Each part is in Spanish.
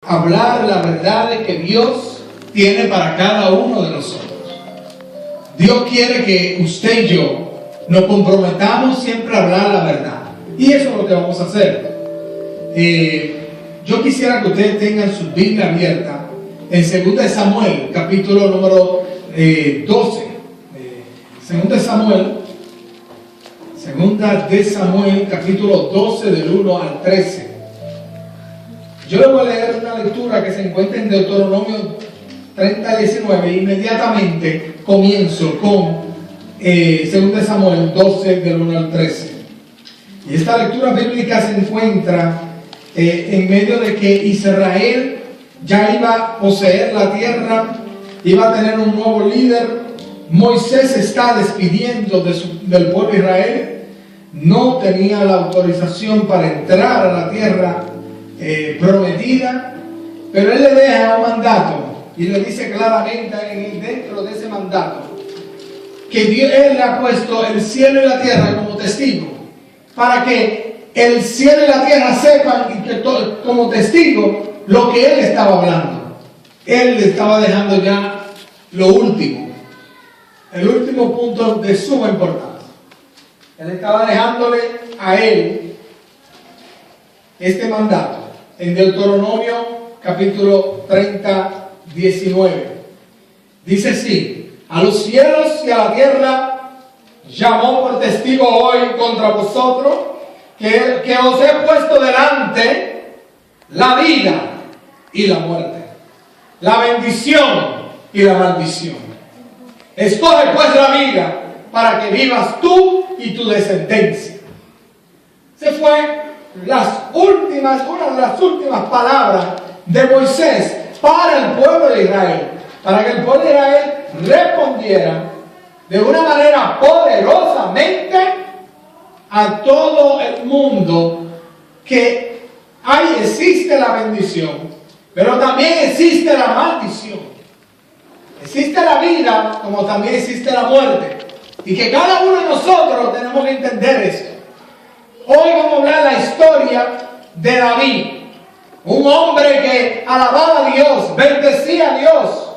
hablar la verdad que Dios tiene para cada uno de nosotros. Dios quiere que usted y yo nos comprometamos siempre a hablar la verdad. Y eso es lo que vamos a hacer. Yo quisiera que ustedes tengan su Biblia abierta en 2 de Samuel, capítulo número 12. 2 de Samuel, capítulo 12, del 1 al 13. Yo le voy a leer una lectura que se encuentra en Deuteronomio 30:19. Inmediatamente comienzo con 2 de Samuel 12, del 1 al 13. Y esta lectura bíblica se encuentra en medio de que Israel ya iba a poseer la tierra, iba a tener un nuevo líder. Moisés se está despidiendo del pueblo de Israel. No tenía la autorización para entrar a la tierra prometida, pero él le deja un mandato y le dice claramente dentro de ese mandato que él le ha puesto el cielo y la tierra como testigo, para que el cielo y la tierra sepan como testigo lo que él estaba hablando. Él le estaba dejando ya lo último, el último punto de suma importancia. Él estaba dejándole a él este mandato en Deuteronomio capítulo 30:19. Dice así: a los cielos y a la tierra llamó por testigo hoy contra vosotros que os he puesto delante la vida y la muerte, la bendición y la maldición. Escoge pues la vida para que vivas tú y tu descendencia. Se fue una de las últimas palabras de Moisés para el pueblo de Israel, para que el pueblo de Israel respondiera de una manera poderosamente a todo el mundo que existe la bendición, pero también existe la maldición. Existe la vida como también existe la muerte, y que cada uno de nosotros tenemos que entender esto. Hoy vamos a hablar la historia de David, un hombre que alababa a Dios, bendecía a Dios.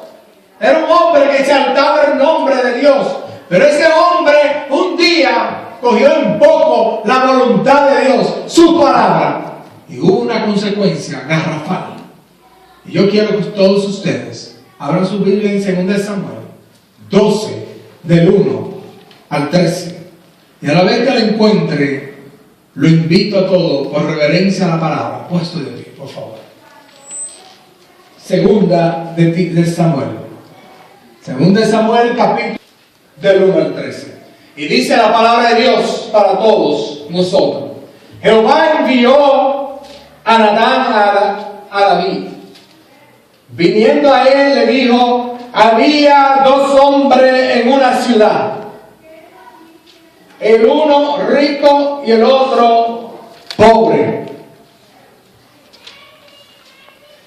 Era un hombre que exaltaba el nombre de Dios, pero ese hombre un día cogió en poco la voluntad de Dios, su palabra, y hubo una consecuencia garrafal. Y yo quiero que todos ustedes abran su Biblia en 2 de Samuel 12, del 1 al 13. Y a la vez que la encuentre, lo invito a todos, por reverencia a la palabra, puesto de pie, por favor. 2 de Samuel, capítulo del 1 al 13. Y dice la palabra de Dios para todos nosotros: Jehová envió a Natán a David. Viniendo a él le dijo: había dos hombres en una ciudad, el uno rico y el otro pobre.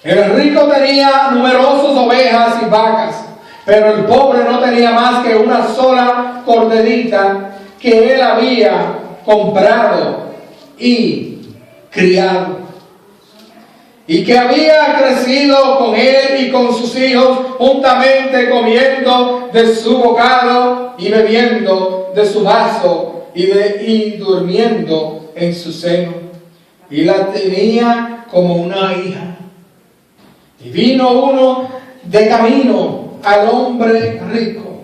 El rico tenía numerosas ovejas y vacas, pero el pobre no tenía más que una sola corderita que él había comprado y criado, y que había crecido con él y con sus hijos juntamente, comiendo de su bocado y bebiendo de su vaso y durmiendo en su seno, y la tenía como una hija. Y vino uno de camino al hombre rico,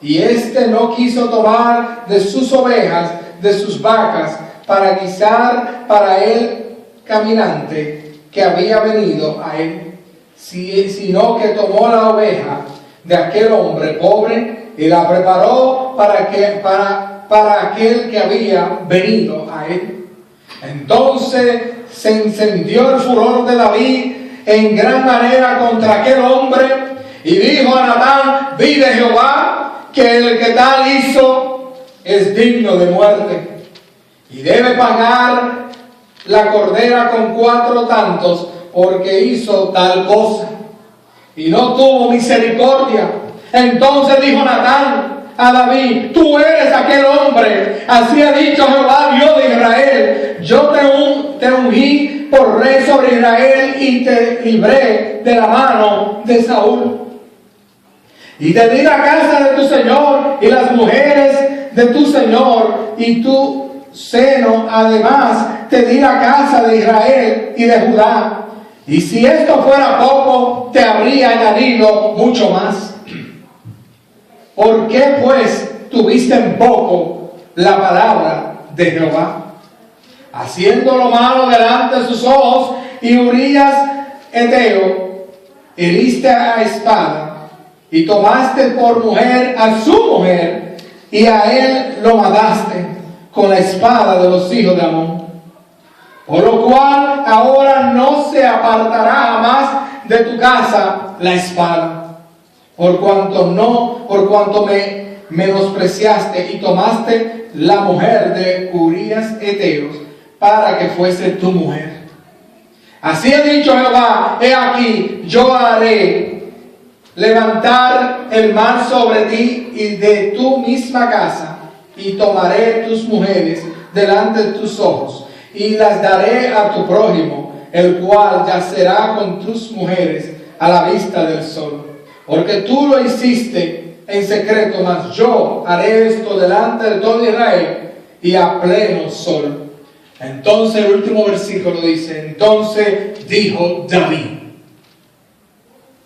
y éste no quiso tomar de sus ovejas, de sus vacas, para guisar para él caminante que había venido a él, sino que tomó la oveja de aquel hombre pobre y la preparó para aquel que había venido a él. Entonces se encendió el furor de David en gran manera contra aquel hombre, y dijo a Natán: vive Jehová, que el que tal hizo es digno de muerte, y debe pagar la cordera con 4 tantos, porque hizo tal cosa. Y no tuvo misericordia. Entonces dijo Natán a David: tú eres aquel hombre, así ha dicho Jehová, Dios de Israel, yo te te ungí por rey sobre Israel y te libré de la mano de Saúl. Y te di la casa de tu Señor y las mujeres de tu Señor y tu seno. Además, te di la casa de Israel y de Judá. Y si esto fuera poco, te habría añadido mucho más. ¿Por qué pues tuviste en poco la palabra de Jehová? Haciendo lo malo delante de sus ojos, y Urías Eteo heriste a espada, y tomaste por mujer a su mujer, y a él lo mataste con la espada de los hijos de Amón. Por lo cual ahora no se apartará jamás de tu casa la espada, por cuanto me menospreciaste y tomaste la mujer de Urías Eteo para que fuese tu mujer. Así ha dicho Jehová: he aquí, yo haré levantar el mal sobre ti y de tu misma casa, y tomaré tus mujeres delante de tus ojos, y las daré a tu prójimo, el cual yacerá con tus mujeres a la vista del sol. Porque tú lo hiciste en secreto, mas yo haré esto delante de todo Israel y a pleno sol. Entonces el último versículo dice: entonces dijo David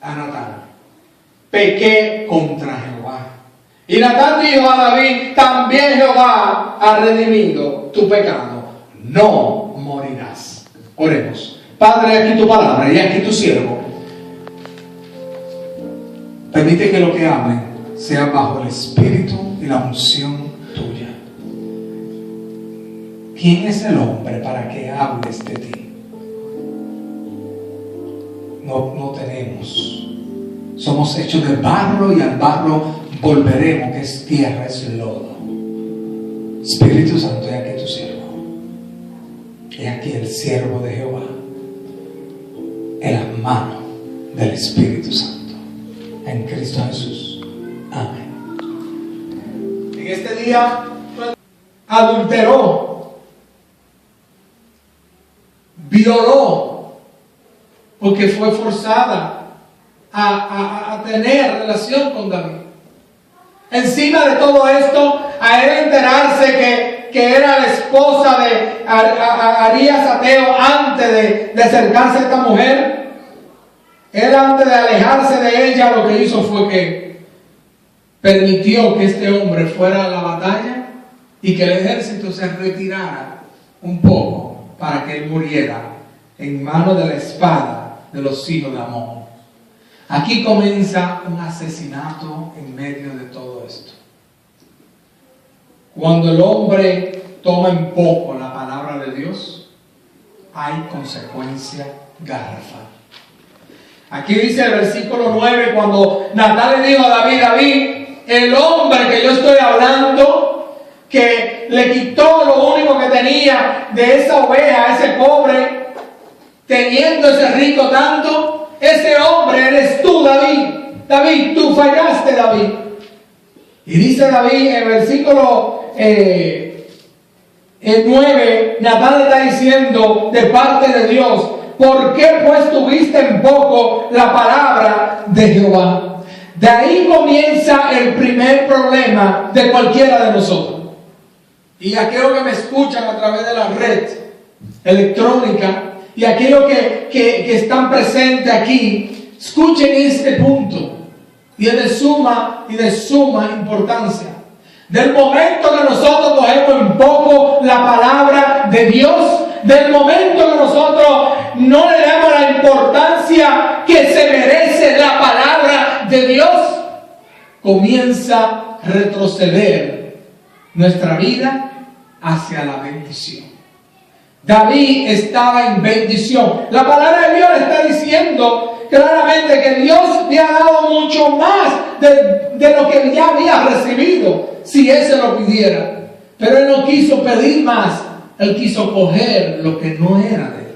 a Natán: pequé contra Jehová. Y Natán dijo a David: también Jehová ha redimido tu pecado, no morirás. Oremos. Padre, aquí tu palabra y aquí tu siervo. Permite que lo que hable sea bajo el espíritu y la unción tuya. ¿Quién es el hombre para que hables de ti? No tenemos. Somos hechos de barro y al barro volveremos, que es tierra, es lodo. Espíritu Santo, he aquí tu siervo. He aquí el siervo de Jehová, en la mano del Espíritu Santo. En Cristo Jesús. Amén. En este día adulteró, violó, porque fue forzada a tener relación con David. Encima de todo esto, a él enterarse que era la esposa de Urías Eteo antes de acercarse a esta mujer, él, antes de alejarse de ella, lo que hizo fue que permitió que este hombre fuera a la batalla y que el ejército se retirara un poco para que él muriera en manos de la espada de los hijos de Amón. Aquí comienza un asesinato en medio de todo esto. Cuando el hombre toma en poco la palabra de Dios, hay consecuencia garrafal. Aquí dice el versículo 9, cuando Natán le dijo a David: David, el hombre que yo estoy hablando, que le quitó lo único que tenía de esa oveja a ese pobre, teniendo ese rico tanto, ese hombre eres tú, David. David, tú fallaste, David. Y dice David en el versículo 9, Natán le está diciendo de parte de Dios: ¿por qué pues tuviste en poco la palabra de Jehová? De ahí comienza el primer problema de cualquiera de nosotros. Y aquellos que me escuchan a través de la red electrónica y aquellos que están presentes aquí, escuchen este punto. Y es de suma importancia. Del momento que nosotros cogemos en poco la palabra de Dios, del momento que nosotros no le damos la importancia que se merece la palabra de Dios, comienza a retroceder nuestra vida hacia la bendición. David estaba en bendición. La palabra de Dios está diciendo claramente que Dios le ha dado mucho más de lo que ya había recibido, si él se lo pidiera. Pero él no quiso pedir más, él quiso coger lo que no era de él.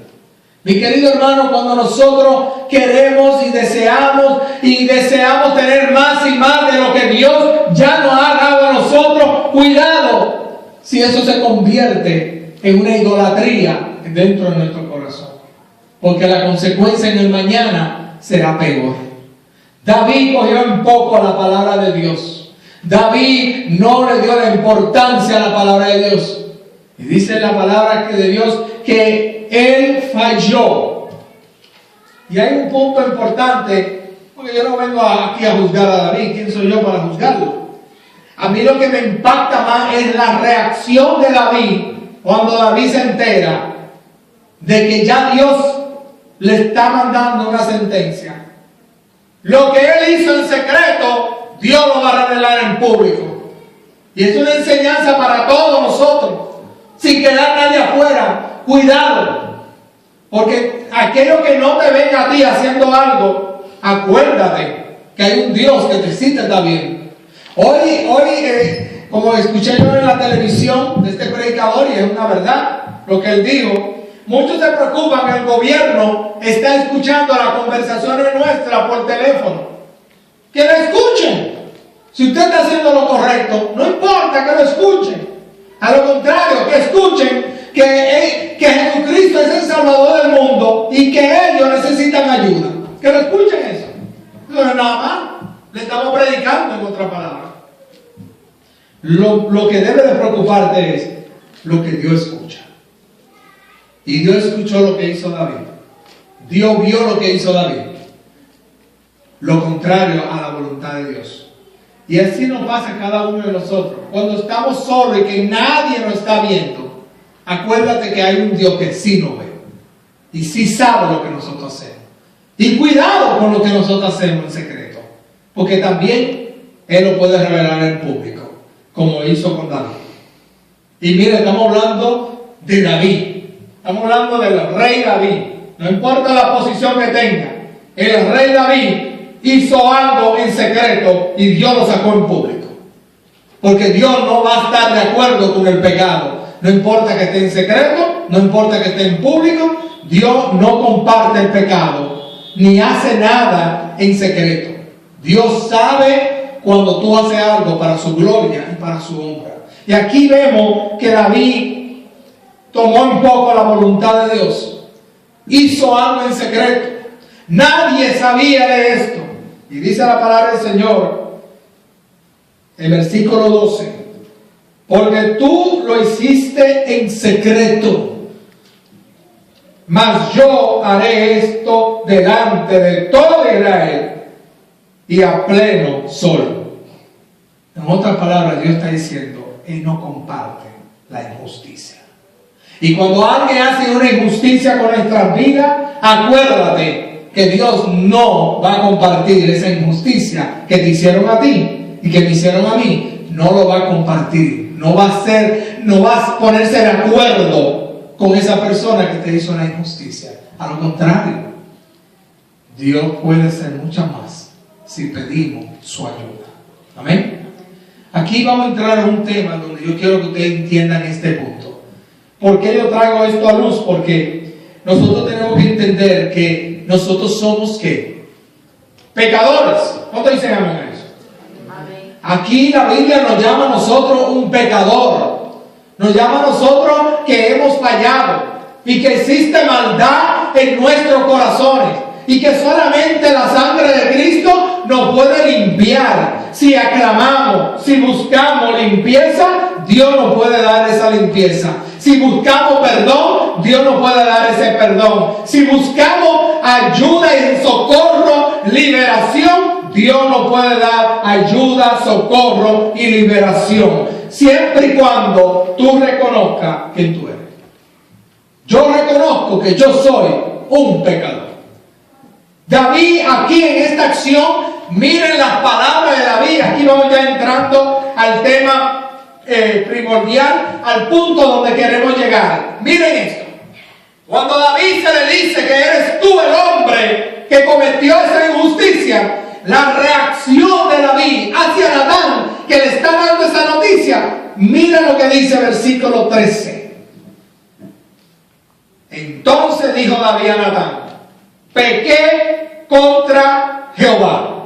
Mi querido hermano, cuando nosotros queremos y deseamos tener más y más de lo que Dios ya nos ha dado a nosotros, cuidado si eso se convierte en una idolatría dentro de nuestro corazón, porque la consecuencia en el mañana será peor. David cogió en poco la palabra de Dios. David no le dio la importancia a la palabra de Dios. Y dice la palabra de Dios que él falló. Y hay un punto importante, porque yo no vengo aquí a juzgar a David. ¿Quién soy yo para juzgarlo? A mí lo que me impacta más es la reacción de David cuando David se entera de que ya Dios le está mandando una sentencia. Lo que él hizo en secreto, Dios lo va a revelar en público. Y es una enseñanza para todos nosotros, sin quedar nadie afuera. Cuidado, porque aquello que no te venga a ti haciendo algo, acuérdate que hay un Dios que sí te está viendo. Hoy, como escuché yo en la televisión de este predicador, y es una verdad lo que él dijo, muchos se preocupan que el gobierno está escuchando las conversaciones nuestras por teléfono. Que lo escuchen. Si usted está haciendo lo correcto, no importa que lo escuchen. A lo contrario, que escuchen que Jesucristo es el Salvador del mundo y que ellos necesitan ayuda. Que lo escuchen eso. No es nada más. Le estamos predicando, en otra palabra. Lo que debe de preocuparte es lo que Dios escucha. Y Dios escuchó lo que hizo David. Dios vio lo que hizo David. Lo contrario a la voluntad de Dios. Y así nos pasa a cada uno de nosotros. Cuando estamos solos y que nadie nos está viendo, acuérdate que hay un Dios que sí nos ve. Y sí sabe lo que nosotros hacemos. Y cuidado con lo que nosotros hacemos en secreto. Porque también Él lo puede revelar en público, como hizo con David. Y mire, estamos hablando de David. Estamos hablando del rey David. No importa la posición que tenga. El rey David hizo algo en secreto y Dios lo sacó en público. Porque Dios no va a estar de acuerdo con el pecado. No importa que esté en secreto, no importa que esté en público. Dios no comparte el pecado, ni hace nada en secreto. Dios sabe cuando tú haces algo para su gloria y para su honra. Y aquí vemos que David tomó un poco la voluntad de Dios. Hizo algo en secreto. Nadie sabía de esto. Y dice la palabra del Señor, el versículo 12, porque tú lo hiciste en secreto, mas yo haré esto delante de todo Israel y a pleno sol. En otras palabras, Dios está diciendo, Él no comparte la injusticia. Y cuando alguien hace una injusticia con nuestras vidas, acuérdate que Dios no va a compartir esa injusticia que te hicieron a ti y que me hicieron a mí. No lo va a compartir. No va a ponerse de acuerdo con esa persona que te hizo la injusticia. A lo contrario, Dios puede hacer mucho más si pedimos su ayuda. Amén. Aquí vamos a entrar a un tema donde yo quiero que ustedes entiendan este punto. ¿Por qué yo traigo esto a luz? Porque nosotros tenemos que entender que nosotros somos ¿qué? Pecadores. ¿Cuántos dicen amén a eso? Amén. Aquí la Biblia nos llama a nosotros un pecador. Nos llama a nosotros que hemos fallado y que existe maldad en nuestros corazones y que solamente la sangre de Cristo nos puede limpiar. Si aclamamos, si buscamos limpieza, Dios nos puede dar esa limpieza. Si buscamos perdón, Dios nos puede dar ese perdón. Si buscamos ayuda y socorro, liberación, Dios nos puede dar ayuda, socorro y liberación. Siempre y cuando tú reconozcas quién tú eres. Yo reconozco que yo soy un pecador. David, aquí en esta acción, miren las palabras de David. Aquí vamos ya entrando al tema primordial, al punto donde queremos llegar. Miren esto. Cuando David se le dice que eres tú el hombre que cometió esa injusticia, la reacción de David hacia Natán, que le está dando esa noticia, mira lo que dice el versículo 13. Entonces dijo David a Natán: pequé contra Jehová.